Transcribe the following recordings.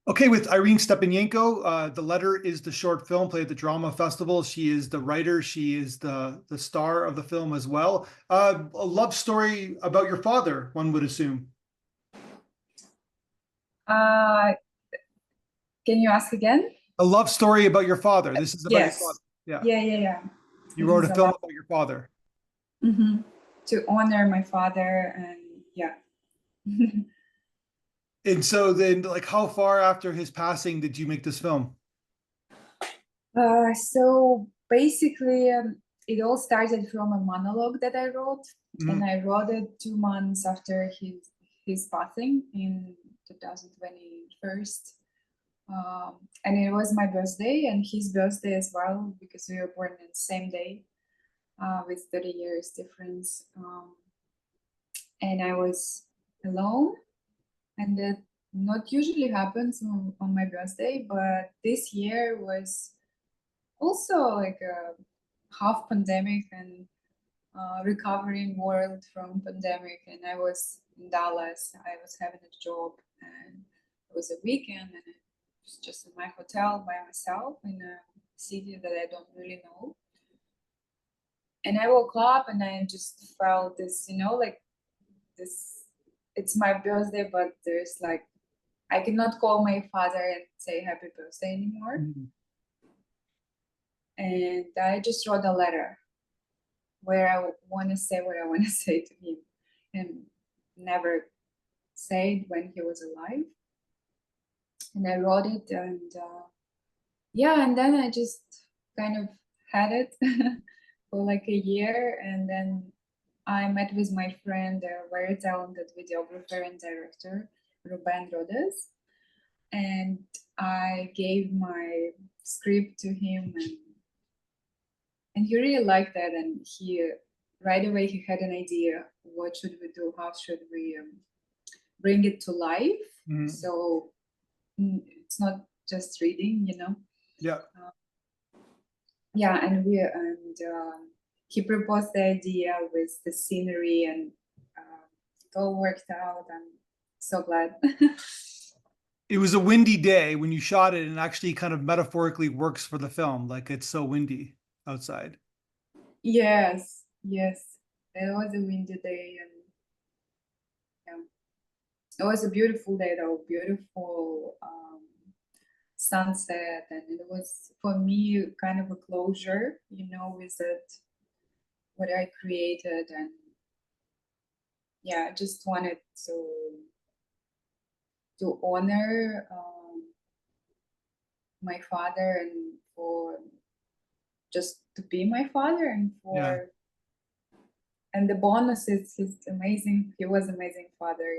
Okay, with Irene Stepanenko, The Letter is the short film played at the Drama Festival. She is the writer. She is the star of the film as well. A love story about your father, one would assume. Uh, can you ask again? A love story about your father. This is about your father. Yes. Yeah, Yeah. you This wrote is a a film lot. about your father. To honor my father and yeah. And so then, like, how far after his passing did you make this film? So basically, it all started from a monologue that I wrote, and Mhm. I wrote it 2 months after his passing in 2021. And it was my birthday and his birthday as well because we were born in the same day, with 30 years difference. And I was alone, and that not usually happens on my birthday, but this year was also like a half pandemic and recovering world from pandemic. And I was in Dallas. I was having a job, and it was a weekend, and I was just in my hotel by myself in a city that I don't really know. And I woke up and I just felt this, like this. It's my birthday, but there's like I cannot call my father and say happy birthday anymore. Mhm. And I just wrote a letter where I want to say what I want to say to him and never said when he was alive. And I wrote it, and yeah, and then I just kind of had it for like a year. And then I met with my friend, a very talented videographer and director, Ruben Rodas. And I gave my script to him, and he really liked that. And he right away he had an idea. What should we do? How should we bring it to life? Mhm. So it's not just reading. Yeah. Uh, yeah, he proposed the idea with the scenery, and it all worked out. I'm so glad. It was a windy day when you shot it, and actually kind of metaphorically works for the film. Like it's so windy outside. Yes. It was a windy day, and yeah, it was a beautiful day though, beautiful sunset, and it was for me kind of a closure, with it, what I created. And yeah, I just wanted to honor my father, and for just to be my father, and Yeah. the bonus is he's amazing. He was amazing father.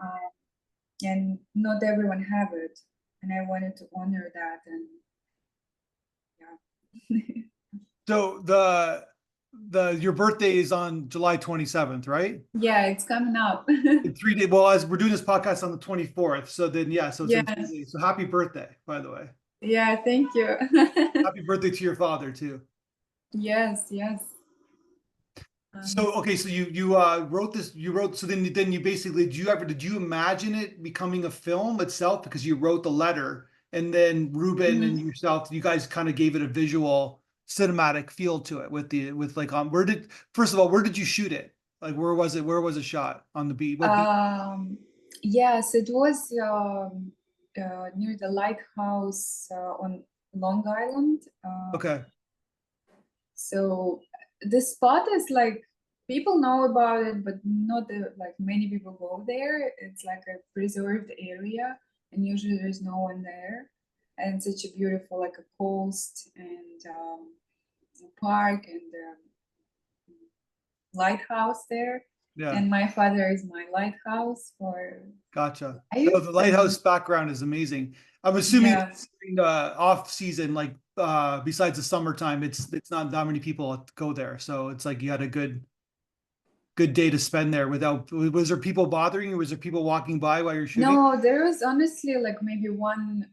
Uh, and not everyone have it, and I wanted to honor that. And yeah. So your birthday is on July 27th, right? Yeah, it's coming up. In 3 days. Well, as we're doing this podcast on the 24th, so then yeah, so it's in three Yes. days. So happy birthday, by the way. Yeah, thank you. Happy birthday to your father too. Yes. So Um, okay, so you wrote this. You wrote so then you basically did you imagine it becoming a film itself because you wrote the letter and then Ruben and mhm. yourself you guys kind of gave it a visual cinematic feel to it with like where did first of all where did you shoot it? Like where was it shot on the beat? What beat? um, yes, it was near the lighthouse on Long Island. Okay. So the spot is like people know about it, but not like many people go there. It's like a preserved area, and usually there's no one there. And such a beautiful, like a coast and park and lighthouse there. Yeah. And my father is my lighthouse for Gotcha. No, life. the And lighthouse background is amazing. I'm assuming yes, it's during the off season, like besides the summertime, it's not that many people go there. So it's like you had a good day to spend there without was there people bothering you? Was there people walking by while you're shooting? no, there was honestly like maybe one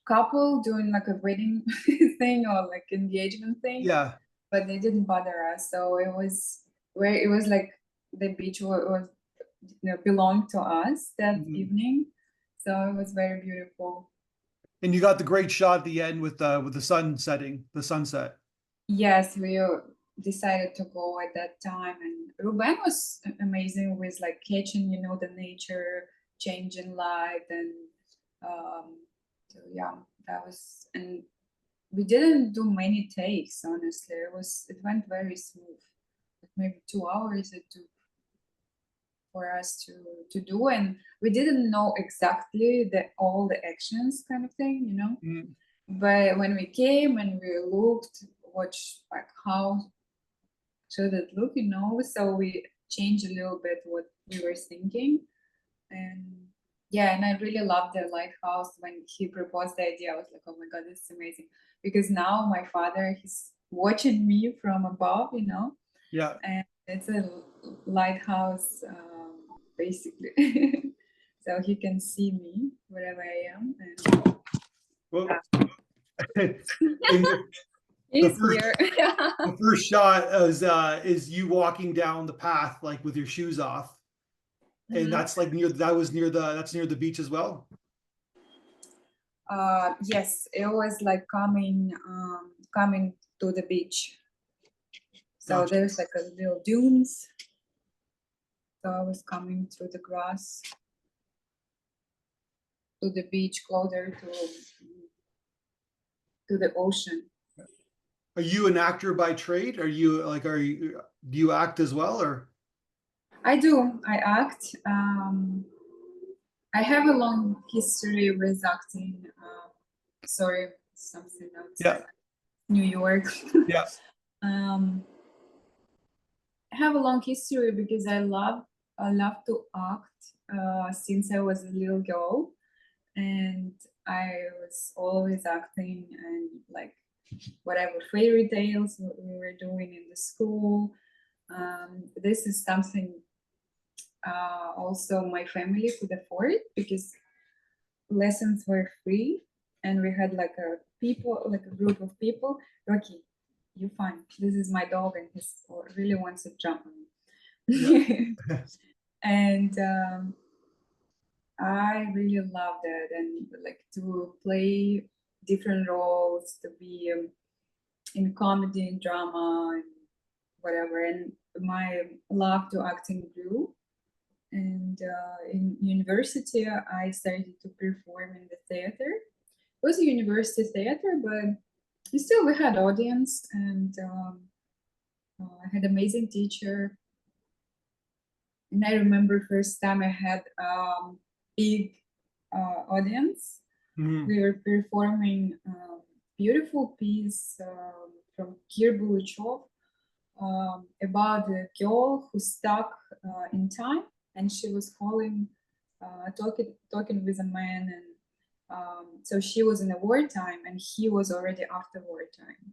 couple doing like a wedding thing or like engagement thing, Yeah. but they didn't bother us. So it was like the beach was belonged to us that Mhm. evening. So it was very beautiful. And you got the great shot at the end with the sun setting, the sunset. Yes, we decided to go at that time, and Ruben was amazing with like catching, you know, the nature changing light, and so yeah, that was. And we didn't do many takes, honestly. It went very smooth. Like maybe 2 hours it took for us to do, and we didn't know exactly all the actions kind of thing, you know. Mm. But when we came and we looked, watched like how should it look, you know, so we changed a little bit what we were thinking. And yeah, and I really loved the lighthouse. When he proposed the idea, I was like, oh my god, this is amazing, because now my father, he's watching me from above, you know, Yeah. and it's a lighthouse, basically. So he can see me wherever I am, and Well, and the he's first here. the first shot is you walking down the path like with your shoes off, and Mhm. that's like that's near the beach as well. Yes, it was like coming to the beach. So Gotcha. there's like a little dunes. So I was coming through the grass to the beach, closer to the ocean. Are you an actor by trade? Do you act as well, or? I do. I act. I have a long history with acting. Sorry, something Yeah. outside New York. Yeah. um, I have a long history because I love to act since I was a little girl, and I was always acting and like whatever fairy tales we were doing in the school. This is something also my family could afford because lessons were free, and we had like a group of people. Rocky, you fine. This is my dog, and he really wants to jump on Yeah. me. And I really loved it, and like to play different roles, to be in comedy and drama and whatever. And my love to acting grew. And in university, I started to perform in the theater. It was a university theater, but still we had audience, and I had amazing teacher. And I remember first time I had big audience. Mhm. We were performing beautiful piece from Kir Buluchov about a girl who stuck in time, and she was talking with a man, and so she was in a wartime, and he was already after wartime,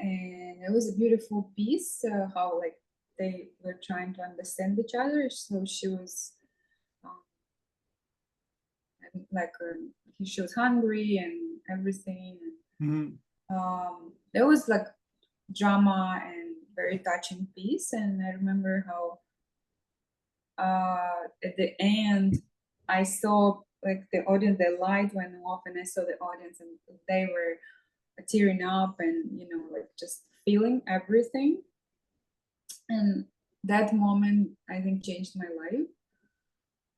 and it was a beautiful piece. How like they were trying to understand each other. So she was um, like she was hungry and everything. Mhm. There was like drama and very touching piece, and I remember how at the end I saw like the audience, the light went off, and I saw the audience, and they were tearing up, and you know, like just feeling everything. And that moment, I think, changed my life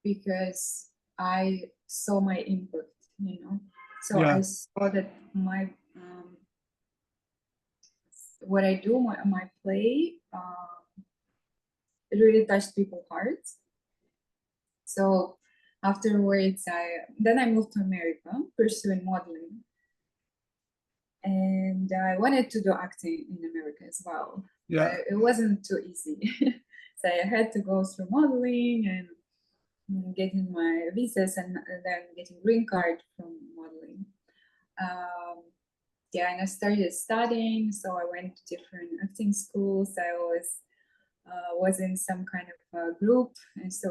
because I saw my impact, you know. So Yeah. I saw that my what I do, my play, it really touched people's hearts. So afterwards, I moved to America, pursuing modeling, and I wanted to do acting in America as well, but Yeah. it wasn't too easy. So I had to go through modeling and getting my visas, and then getting green card from modeling. Um, yeah, and I started studying, so I went to different acting schools. I always was in some kind of group, and so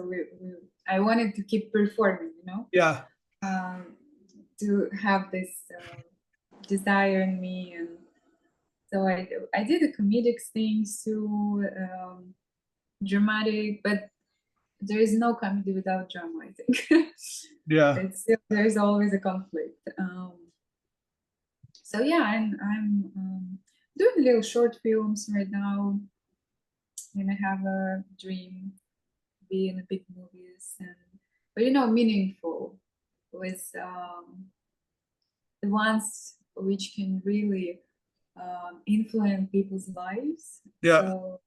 I wanted to keep performing, you know, Yeah. um, to have this desire in me, and so I did the comedic things too, dramatic, but there is no comedy without drama, I think. Yeah. It's there's always a conflict. So yeah, and I'm doing little short films right now, and I have a dream be in the big movies, and but meaningful with the ones which can really influence people's lives. Yeah. So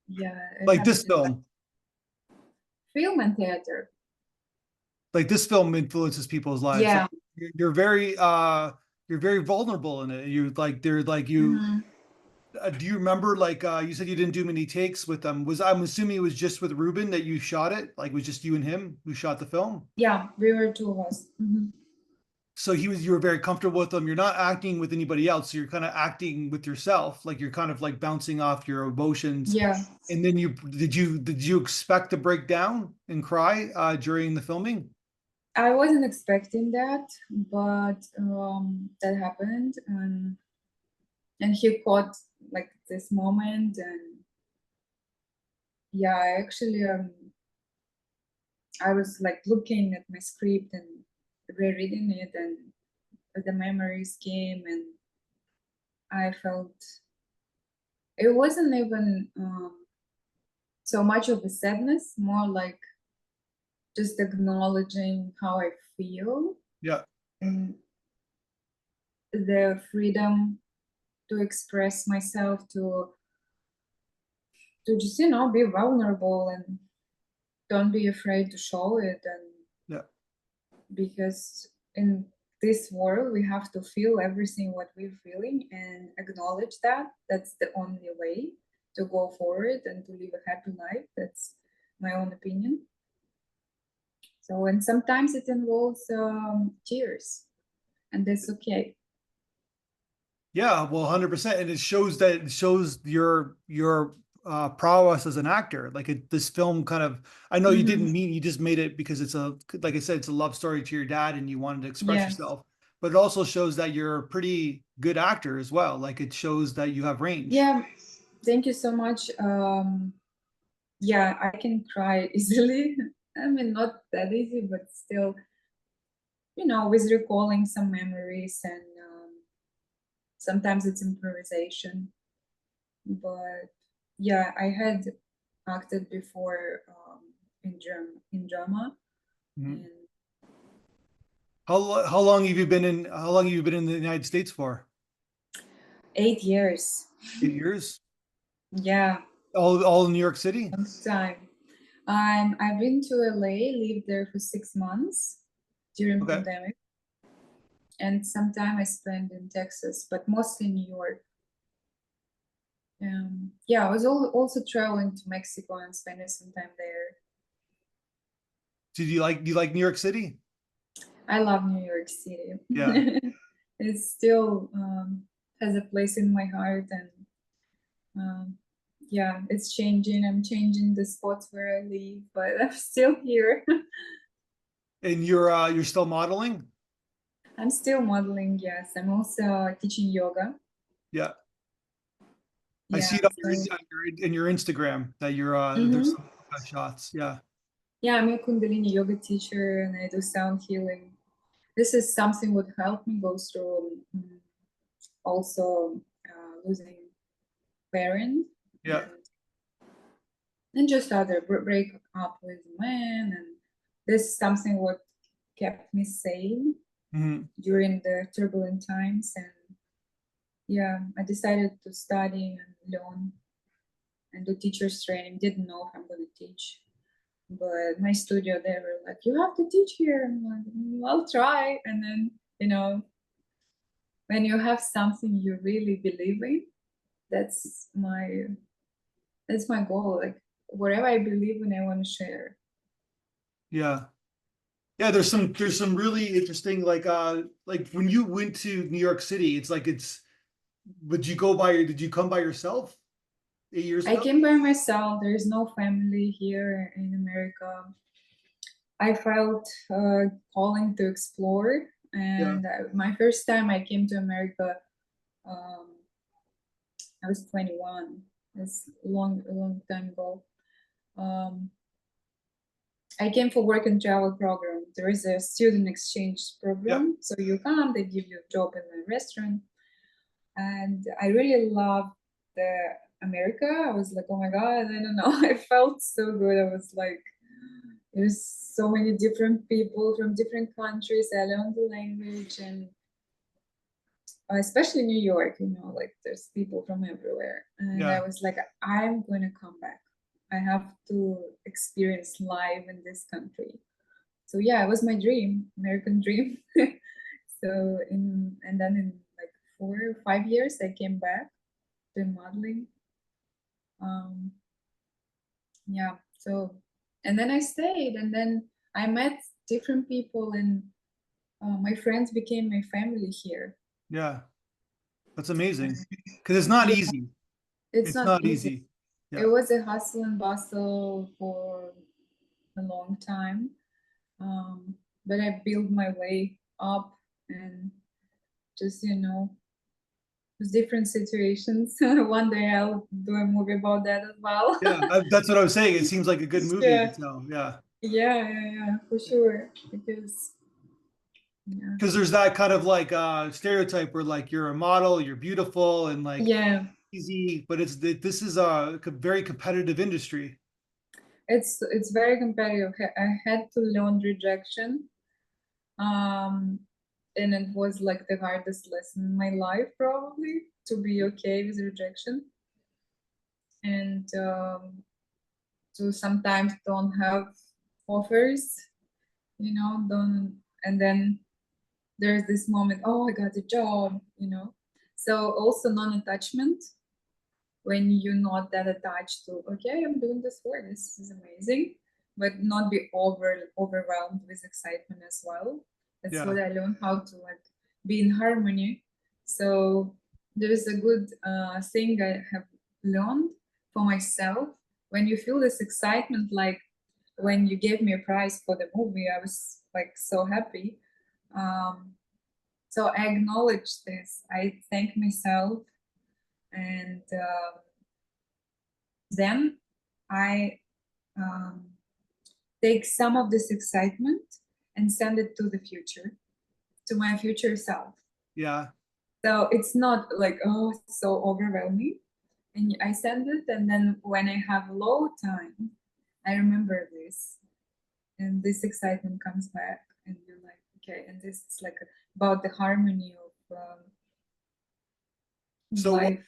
yeah, I Like have this to film. film and theater. Like this film influences people's lives. Like Yeah. you're very vulnerable in it. You like they're like you Mhm. do you remember like you said you didn't do many takes with them. Was I'm assuming it was just with Ruben that you shot it? Like it was just you and him who shot the film? Yeah, we were two of us. Mhm. So you were very comfortable with them. You're not acting with anybody else. So you're kind of acting with yourself. Like you're kind of like bouncing off your emotions. Yeah, And then did you expect to break down and cry during the filming? I wasn't expecting that, but that happened, and he caught like this moment, and yeah, I actually I was like looking at my script and rereading it, and the memories came, and I felt it wasn't even so much of a sadness, more like just acknowledging how I feel Yeah. and the freedom to express myself, to just be vulnerable and don't be afraid to show it, and Yeah. because in this world we have to feel everything what we're feeling and acknowledge that that's the only way to go forward and to live a happy life. That's my own opinion. So, and sometimes it involves tears, and that's okay. Yeah, well, 100%. And it shows your prowess as an actor. Like this film kind of, I know you Hmm. didn't mean, you just made it because like I said, it's a love story to your dad and you wanted to express Yes. yourself. But it also shows that you're a pretty good actor as well. Like it shows that you have range. Yeah. Thank you so much. Yeah, I can cry easily. I mean, not that easy, but still, with recalling some memories, and sometimes it's improvisation. But yeah, I had acted before in drama, Mhm. and How long have you been in the United States for? 8 years. 8 years? Yeah, All in New York City? long time. I've been to LA, lived there for 6 months during Okay. pandemic, and some time I spent in Texas, but mostly New York. Yeah, I was also traveling to Mexico and spending some time there. Do you like New York City? I love New York City. Yeah. It still has a place in my heart, and yeah, it's changing. I'm changing the spots where I live, but I'm still here. And you're still modeling? I'm still modeling. Yes, I'm also teaching yoga. Yeah. I see Yeah, it on so in your Instagram that you're there's mhm. some shots. Yeah. Yeah, I'm a Kundalini yoga teacher, and I do sound healing. This is something would help me go through also losing parent, Yeah. and just other break up with men, and this is something what kept me sane Hmm. during the turbulent times. And yeah, I decided to study and learn and do teachers training. Didn't know if I'm going to teach, but my studio, they were like, you have to teach here. I'm like, I'll try. And then when you have something you really believe in, that's my that's my goal. Like whatever I believe in, I want to share. Yeah. Yeah, there's some really interesting like when you went to New York City, it's like it's would you go by did you come by yourself 8 years I ago? came by myself. There is no family here in America. I felt calling to explore, Yeah. and my first time I came to America, I was 21. It's a long time ago. I came for work and travel program. There is a student exchange Yeah. program. So you come, they give you a job in a restaurant. And I really loved the America. I was like, oh my God, I don't know. I felt so good. I was like, there's so many different people from different countries. I learned the language, and especially New York, like there's people from everywhere. And I Yeah. was like, I'm going to come back. I have to experience life in this country. So yeah, it was my dream, American dream. So and then in like 4 or 5 years, I came back to modeling. Um, yeah. So and then I stayed, and then I met different people, and my friends became my family here. Yeah. That's amazing. Because it's not Yeah, easy. it's It's not not easy. easy. It Yeah. was a hustle and bustle for a long time, um, but I built my way up, and just with different situations. One day I'll do a movie about that as well. Yeah. That's what I was saying. It seems like a good movie to Yeah, tell. Yeah. yeah, for sure. Because yeah, Because there's that kind of like stereotype where like you're a model, you're beautiful and like yeah, easy, but this is a very competitive industry. it's very competitive. I had to learn rejection, um, and it was like the hardest lesson in my life, probably, to be okay with rejection, and to sometimes don't have offers, don't, and then there's this moment, oh, I got a job. So also non-attachment, when you're not that attached to, okay, I'm doing this work, this is amazing, but not be overwhelmed with excitement as well. That's Yeah. what I learned, how to like be in harmony. So there is a good thing I have learned for myself. When you feel this excitement, like when you gave me a prize for the movie, I was like so happy. um, so I acknowledge this. I thank myself, and then I um, take some of this excitement and send it to the future, to my future self. Yeah. So it's not like, oh, it's so overwhelming. And I send it, and then when I have low time, I remember this, and this excitement comes back, and you're like, okay, and this is like about the harmony of So what, life.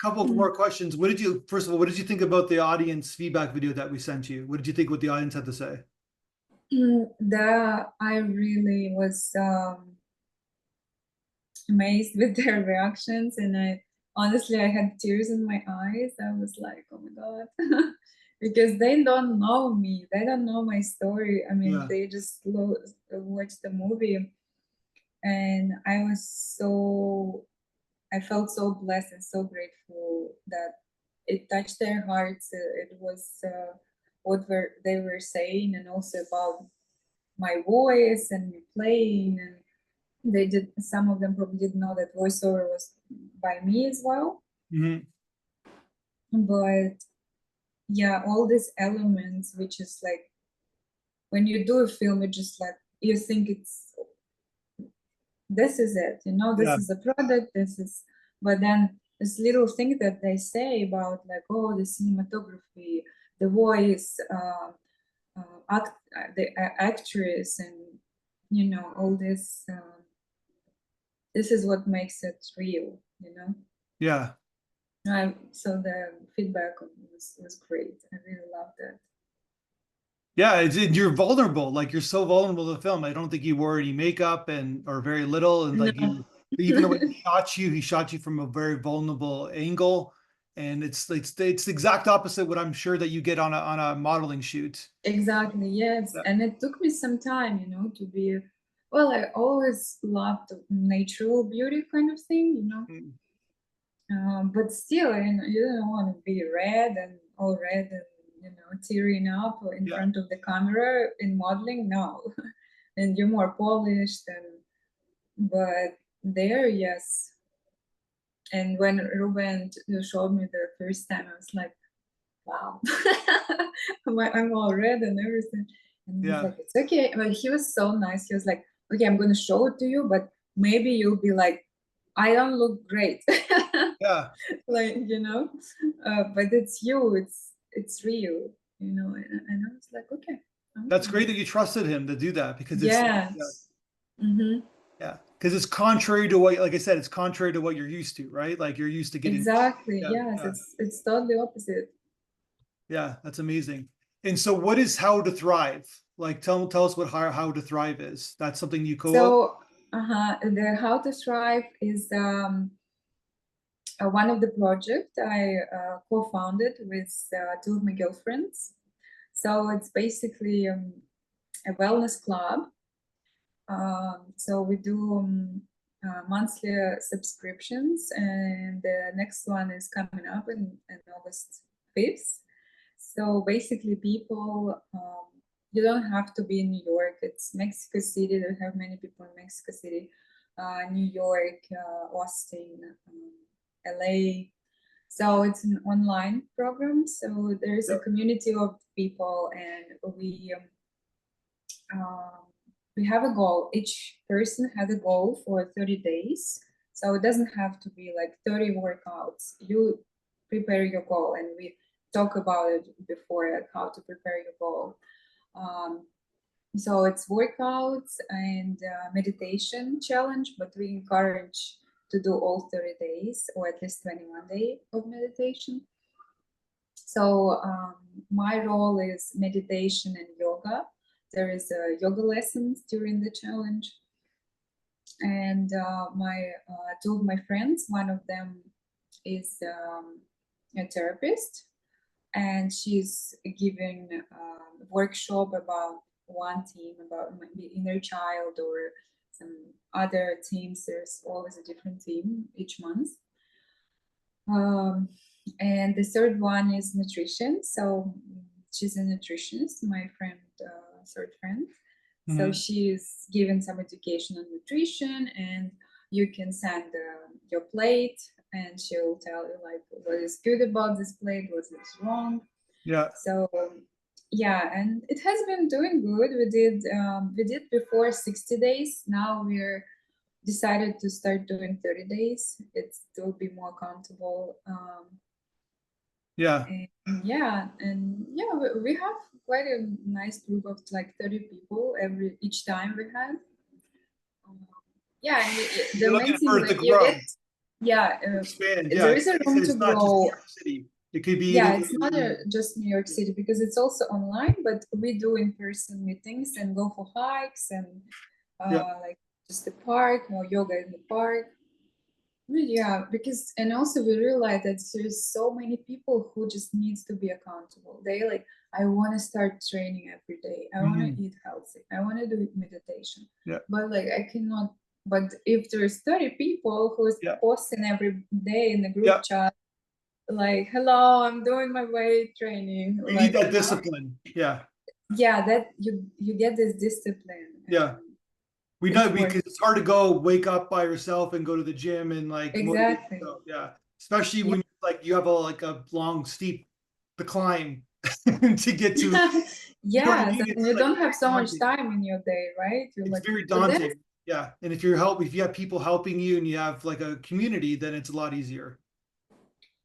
couple of more questions. First of all, what did you think about the audience feedback video that we sent you? What did you think what the audience had to say? I really was amazed with their reactions, and I honestly I had tears in my eyes. I was like, oh my God. Because they don't know me, they don't know my story. I mean, Yeah. they just watched the movie, and I felt so blessed and so grateful that it touched their hearts. It was they were saying, and also about my voice and me playing, and some of them probably didn't know that voiceover was by me as well. Hmm. But yeah, all these elements, which is like when you do a film, it just like you think this is it, this Yeah. is the product, but then this little thing that they say about like, oh, the cinematography, the voice, the actress, and all this. This is what makes it real. Yeah. So the feedback was great. I really loved it. Yeah, you're vulnerable. Like you're so vulnerable to the film. I don't think you wore any makeup or very little. And like No, even the way he shot you from a very vulnerable angle. And it's the exact opposite what I'm sure that you get on a modeling shoot. exactly, yes. Yeah. And it took me some time, to be, well, I always loved natural beauty kind of thing. Mm. But still, you don't want to be red and all red and tearing up in Yeah. front of the camera in modeling. No, and you're more polished, but there, yes. And when Ruben showed me the first time, I was like, wow, I'm all red and everything. And he's Yeah. like, it's okay. But he was so nice. He was like, okay, I'm going to show it to you, but maybe you'll be like, I don't look great. Yeah. Like, but it's you, it's real, and I was like, okay. That's Okay. great that you trusted him to do that because it's like, Yeah. yeah, Mm-hmm. yeah. Because it's contrary to what, like I said, it's contrary to what you're used to, right? Like you're used to getting, Exactly. yeah, Yes, yeah, it's totally opposite. yeah. That's amazing. And so what is How to Thrive? Like tell us what How to Thrive is. That's something you co-op? So, the How to Thrive is one of the projects I co-founded with two of my girlfriends. So it's basically a wellness club. So we do monthly subscriptions, and the next one is coming up in August 5th. So basically, people, you don't have to be in New York. It's Mexico City. They have many people in Mexico City, New York, Austin, LA. So it's an online program. So there is a Yep. community of people, and um, we have a goal. Each person has a goal for 30 days. So it doesn't have to be like 30 workouts. You prepare your goal, and we talk about it before, like how to prepare your goal. Um, so it's workouts and meditation challenge, but we encourage to do all 30 days or at least 21 days of meditation. So my role is meditation and yoga. There is yoga lessons during the challenge, and my two of my friends. One of them is a therapist, and she's giving workshop about one theme, about maybe inner child or some other themes. There's always a different theme each month. And the third one is nutrition. So she's a nutritionist, my friend, third friend. So Mhm. she's given some education on nutrition, and you can send your plate, and she'll tell you like what is good about this plate, what is wrong. Yeah. So yeah, and it has been doing good. We did before 60 days. Now we're decided to start doing 30 days. It will be more comfortable. Yeah. And yeah, we have quite a nice group of like 30 people each time we have. Um, yeah, and the You're main looking thing for is it to like you grow, get, yeah, expand. Yeah. there Like is a I room said, to it's not just New grow. York City. It could be Yeah, anywhere. it's not just New York City, because it's also online, but we do in-person meetings and go for hikes and Yeah. like just the park, yoga in the park. Yeah, because and also we realize that there's so many people who just needs to be accountable. They like, I want to start training every day. I want Mhm. to eat healthy. I want to do meditation. Yeah. But like I cannot. But if there's 30 people who is Yeah. posting every day in the Yeah. group chat, like, hello, I'm doing my weight training. We need Like that now, discipline. Yeah. yeah, that you get this discipline, Yeah. and We know it's because worth it's hard to go wake up by yourself and go to the gym and like motivate exactly. yourself. Yeah. Especially Yeah. when like you have a long steep decline to get to, you know what I Yes, mean? and It's you like don't have very so much daunting. time in your day, right? You're It's like, very but then, daunting. Yeah. And if if you have people helping you and you have like a community, then it's a lot easier.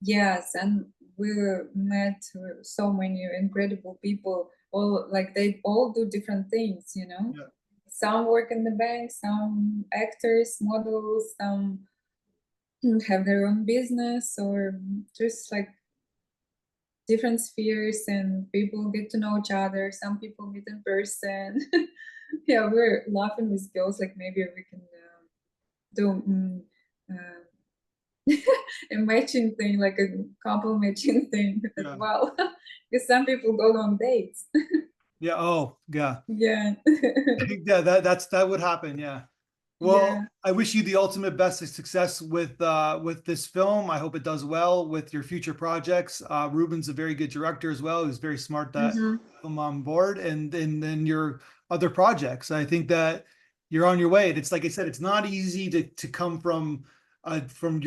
yes, and we met so many incredible people. All like they all do different things, you know. Yeah. Some work in the bank, some actors, models, some have their own business, or just like different spheres, and people get to know each other. Some people meet in person. Yeah, we're laughing with girls, like maybe we can do a matching thing, like a couple matching thing as Yeah. well. Because some people go on dates. Yeah. Oh, yeah. Yeah. Yeah, that would happen. Yeah. Yeah. Well, I wish you the ultimate best of success with this film. I hope it does well with your future projects. Ruben's a very good director as well. He's very smart that Hmm. have him on board, and then your other projects. I think that you're on your way. And it's like I said, it's not easy to come from a different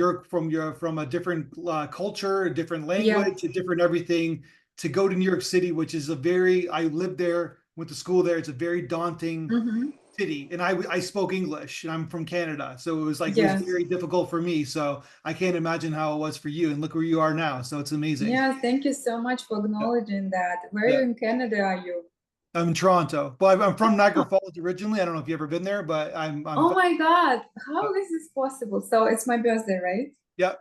culture, a different Yeah. language, a different everything. to go to New York City, which is I lived there, went to school there. It's a very daunting Hmm. city, and I spoke English, and I'm from Canada, so it was Yes. very difficult for me. So I can't imagine how it was for you. And look where you are now. So it's amazing. Yeah, thank you so much for Yeah, acknowledging that. Where yeah. in Canada are you? I'm in Toronto, but I'm from Niagara Falls originally. I don't know if you've ever been there, but I'm Oh my God, how is this possible? So it's my birthday, right? yeah.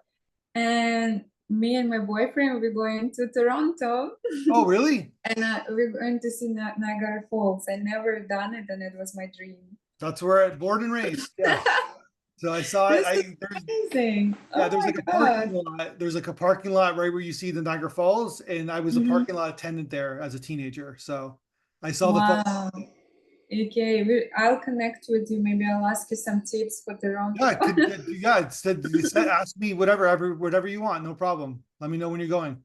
And me and my boyfriend, we're going to Toronto Oh, really? and we're going to see Niagara Falls. I never done it and it was my dream. That's where I born and raised. Yeah. So I saw it. This is amazing. Yeah, Oh there's my like a parking God. lot. There's like a parking lot right where you see the Niagara Falls, and I was a Mhm. parking lot attendant there as a teenager. So I saw the falls. Wow. Okay, I'll connect with you. Maybe I'll ask you some tips for Yeah, Toronto. I could. Yeah, it said ask me whatever you want. No problem. Let me know when you're going.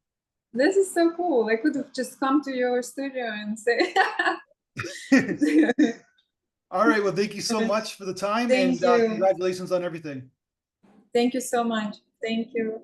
This is so cool. I could have just come to your studio and say, All right. Well, thank you so much for the time, and thank you. congratulations on everything. Thank you so much. Thank you.